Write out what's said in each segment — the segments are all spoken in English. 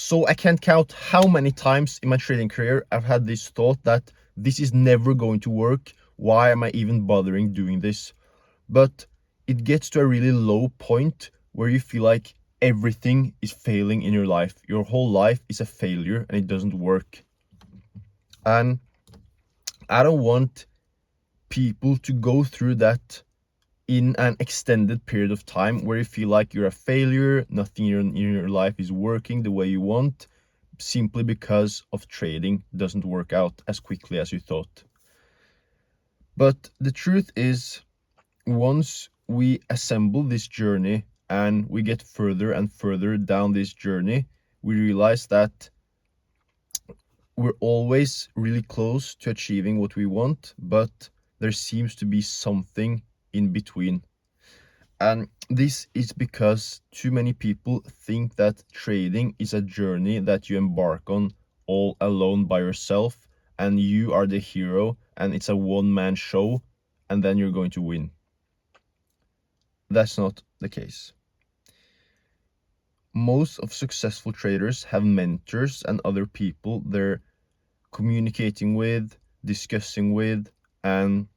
So I can't count how many times in my trading career I've had this thought that this is never going to work. Why am I even bothering doing this? But it gets to a really low point where you feel like everything is failing in your life. Your whole life is a failure and it doesn't work. And I don't want people to go through that in an extended period of time where you feel like you're a failure, nothing in your life is working the way you want, simply because of trading doesn't work out as quickly as you thought. But the truth is, once we assemble this journey and we get further and further down this journey, we realize that we're always really close to achieving what we want, but there seems to be something in between. And this is because too many people think that trading is a journey that you embark on all alone by yourself, and you are the hero, and it's a one-man show, and then you're going to win. That's not the case. Most of successful traders have mentors and other people they're communicating with, discussing with, and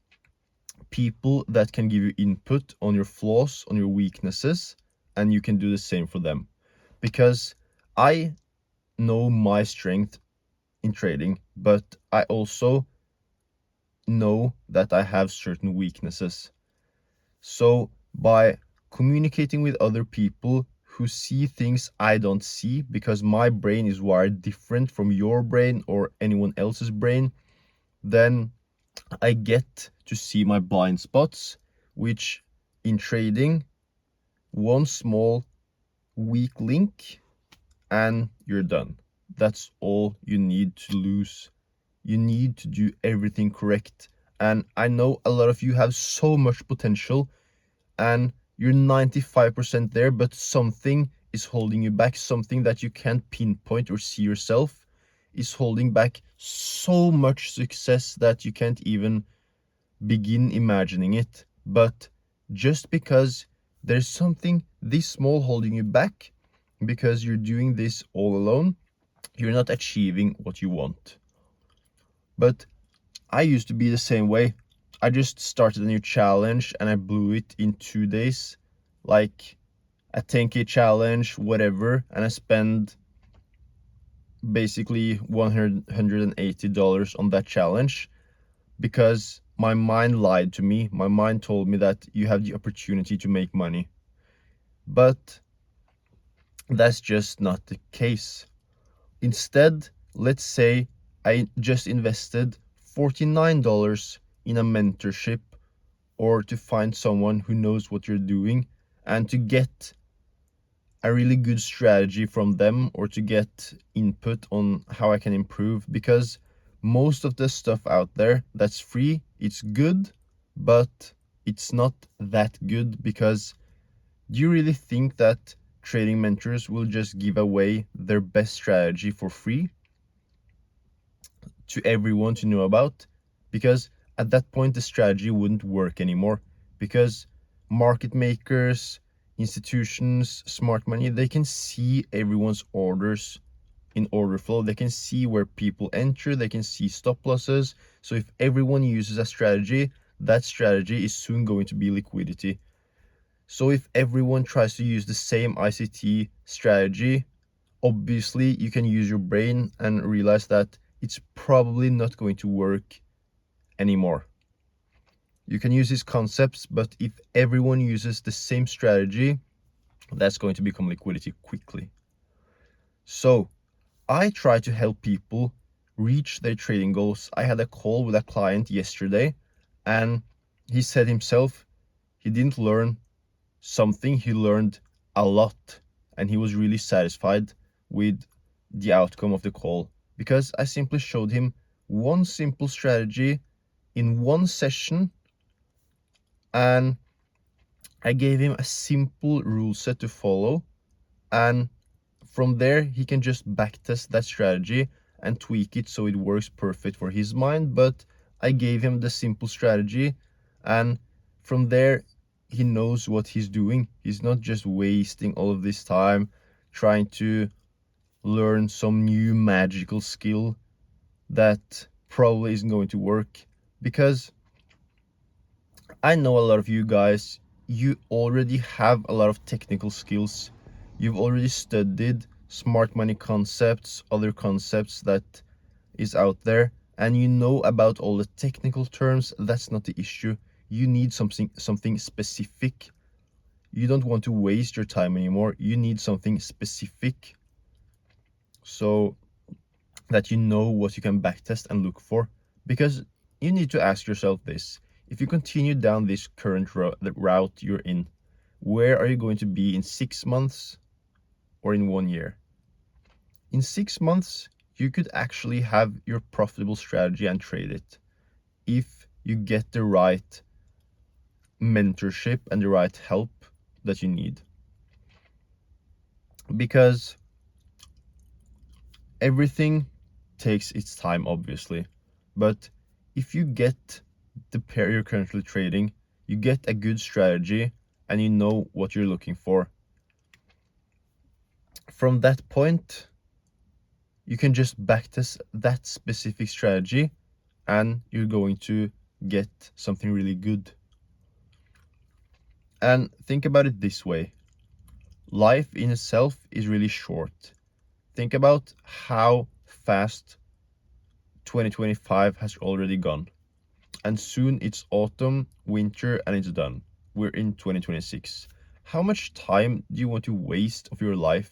people that can give you input on your flaws, on your weaknesses, and you can do the same for them. Because I know my strength in trading, but I also know that I have certain weaknesses. So by communicating with other people who see things I don't see, because my brain is wired different from your brain or anyone else's brain, then I get to see my blind spots, which in trading, one small weak link and you're done. That's all you need to lose. You need to do everything correct. And I know a lot of you have so much potential and you're 95% there, but something is holding you back. Something that you can't pinpoint or see yourself is holding back so much success that you can't even begin imagining it. But just because there's something this small holding you back, because you're doing this all alone, you're not achieving what you want. But I used to be the same way. I just started a new challenge and I blew it in 2 days, like a 10K challenge, whatever, and I spent basically $180 on that challenge because my mind lied to me. My mind told me that you have the opportunity to make money. But that's just not the case. Instead, let's say I just invested $49 in a mentorship or to find someone who knows what you're doing and to get a really good strategy from them or to get input on how I can improve, because most of the stuff out there that's free, it's good, but it's not that good. Because do you really think that trading mentors will just give away their best strategy for free to everyone to know about? Because at that point the strategy wouldn't work anymore, because market makers, institutions, smart money, they can see everyone's orders in order flow. They can see where people enter, they can see stop losses. So if everyone uses a strategy, that strategy is soon going to be liquidity. So if everyone tries to use the same ICT strategy, obviously you can use your brain and realize that it's probably not going to work anymore. You can use these concepts, but if everyone uses the same strategy, that's going to become liquidity quickly. So I try to help people reach their trading goals. I had a call with a client yesterday and he said himself he didn't learn something, he learned a lot, and he was really satisfied with the outcome of the call because I simply showed him one simple strategy in one session, and I gave him a simple rule set to follow, and from there he can just backtest that strategy and tweak it so it works perfect for his mind. But I gave him the simple strategy, and from there he knows what he's doing. He's not just wasting all of this time trying to learn some new magical skill that probably isn't going to work. Because I know a lot of you guys, you already have a lot of technical skills. You've already studied smart money concepts, other concepts that is out there, and you know about all the technical terms. That's not the issue. You need something specific. You don't want to waste your time anymore. You need something specific so that you know what you can backtest and look for. Because you need to ask yourself this: if you continue down this current route you're in, where are you going to be in 6 months or in 1 year? In 6 months, you could actually have your profitable strategy and trade it if you get the right mentorship and the right help that you need. Because everything takes its time, obviously. But if you get the pair you're currently trading, you get a good strategy and you know what you're looking for. From that point, you can just backtest that specific strategy and you're going to get something really good. And think about it this way: life in itself is really short. Think about how fast 2025 has already gone. And soon it's autumn, winter, and it's done. We're in 2026. How much time do you want to waste of your life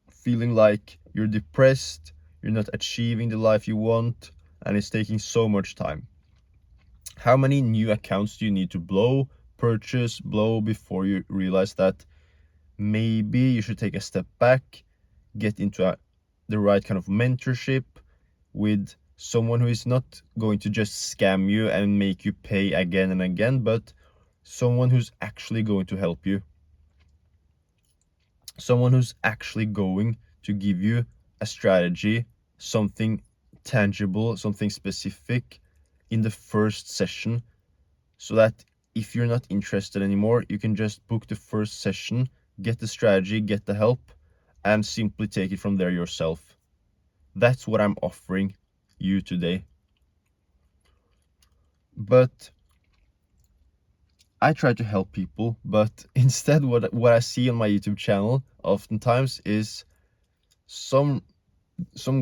feeling like you're depressed, you're not achieving the life you want, and it's taking so much time? How many new accounts do you need to blow before you realize that maybe you should take a step back, get into the right kind of mentorship with someone who is not going to just scam you and make you pay again and again, but someone who's actually going to help you. Someone who's actually going to give you a strategy, something tangible, something specific in the first session, so that if you're not interested anymore, you can just book the first session, get the strategy, get the help, and simply take it from there yourself. That's what I'm offering you today. But I try to help people, but instead what I see on my YouTube channel oftentimes is some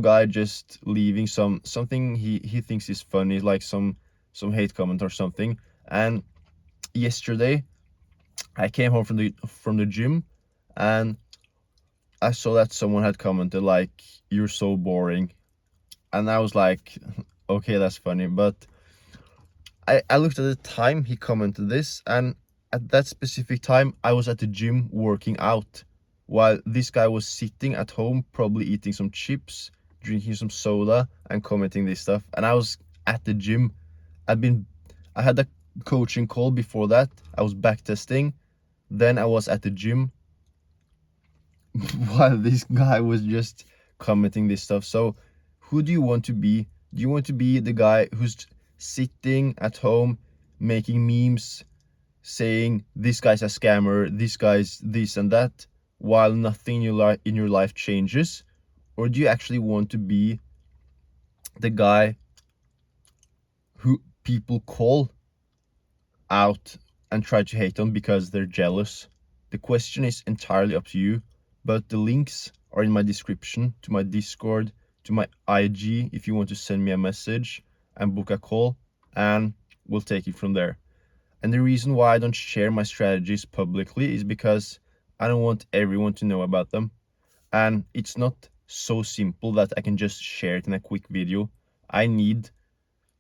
guy just leaving something he thinks is funny, like some hate comment or something. And yesterday I came home from the gym and I saw that someone had commented like, "You're so boring." And I was like, okay, that's funny. But I looked at the time he commented this, and at that specific time, I was at the gym working out, while this guy was sitting at home, probably eating some chips, drinking some soda, and commenting this stuff. And I was at the gym. I had a coaching call before that. I was backtesting. Then I was at the gym while this guy was just commenting this stuff. So, who do you want to be? Do you want to be the guy who's sitting at home making memes saying this guy's a scammer, this guy's this and that, while nothing in your life changes? Or do you actually want to be the guy who people call out and try to hate on because they're jealous? The question is entirely up to you, but the links are in my description to my Discord, to my IG if you want to send me a message and book a call, and we'll take it from there. And the reason why I don't share my strategies publicly is because I don't want everyone to know about them. And it's not so simple that I can just share it in a quick video. I need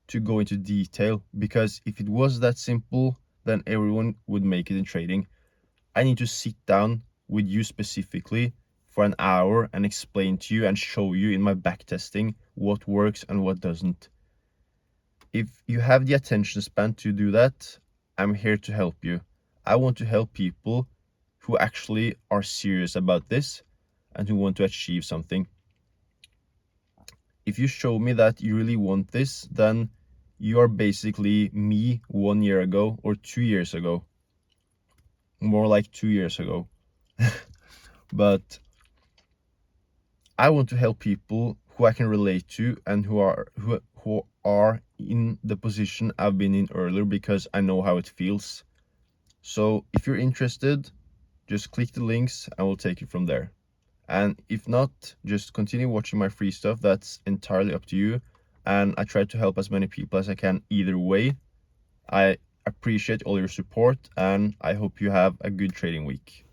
to go into detail, because if it was that simple, then everyone would make it in trading. I need to sit down with you specifically for an hour and explain to you and show you in my backtesting what works and what doesn't. If you have the attention span to do that, I'm here to help you. I want to help people who actually are serious about this and who want to achieve something. If you show me that you really want this, then you are basically me 1 year ago or 2 years ago. More like 2 years ago. But I want to help people who I can relate to and who are in the position I've been in earlier, because I know how it feels. So if you're interested, just click the links and we'll take it from there. And if not, just continue watching my free stuff. That's entirely up to you. And I try to help as many people as I can either way. I appreciate all your support, and I hope you have a good trading week.